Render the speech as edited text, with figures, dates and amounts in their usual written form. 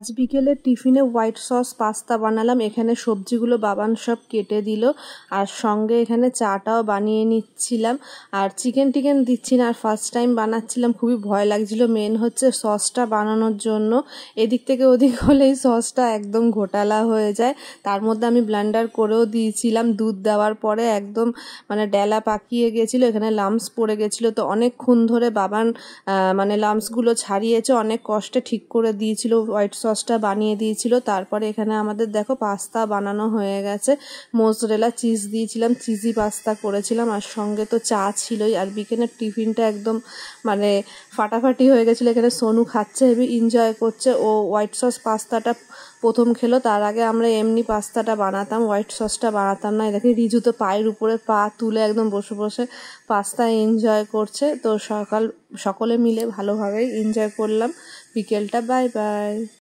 আজ বিকেলে টিফিনে হোয়াইট সস পাস্তা বানালাম। এখানে সবজিগুলো বাবান সব কেটে দিল, আর সঙ্গে এখানে চাটাও বানিয়ে নিচ্ছিলাম। আর চিকেন টিকেন দিচ্ছি না, আর ফার্স্ট টাইম বানাচ্ছিলাম, খুবই ভয় লাগছিল। মেন হচ্ছে সসটা বানানোর জন্য এদিক থেকে ওদিক হলেই সসটা একদম ঘোটালা হয়ে যায়। তার মধ্যে আমি ব্লেন্ডার করেও দিয়েছিলাম, দুধ দেওয়ার পরে একদম মানে ডেলা পাকিয়ে গেছিলো, এখানে লাম্পস পড়ে গেছিলো। তো অনেকক্ষণ ধরে বাবান মানে লাম্পসগুলো ছাড়িয়েছে, অনেক কষ্টে ঠিক করে দিয়েছিল, হোয়াইট সসটা বানিয়ে দিয়েছিল। তারপরে এখানে আমাদের দেখো পাস্তা বানানো হয়ে গেছে। মোজরেলা চিজ দিয়েছিলাম, চিজি পাস্তা করেছিলাম, আর সঙ্গে তো চা ছিলই। আর বিকেলের টিফিনটা একদম মানে ফাটাফাটি হয়ে গেছিলো। এখানে সোনু খাচ্ছে, হেবি এনজয় করছে। ও হোয়াইট সস পাস্তাটা প্রথম খেলো, তার আগে আমরা এমনি পাস্তাটা বানাতাম, হোয়াইট সসটা বানাতাম না। এটাকে রিজু তো পায়ের উপরে পা তুলে একদম বসে বসে পাস্তা এনজয় করছে। তো সকলে মিলে ভালোভাবেই এনজয় করলাম বিকেলটা। Bye bye.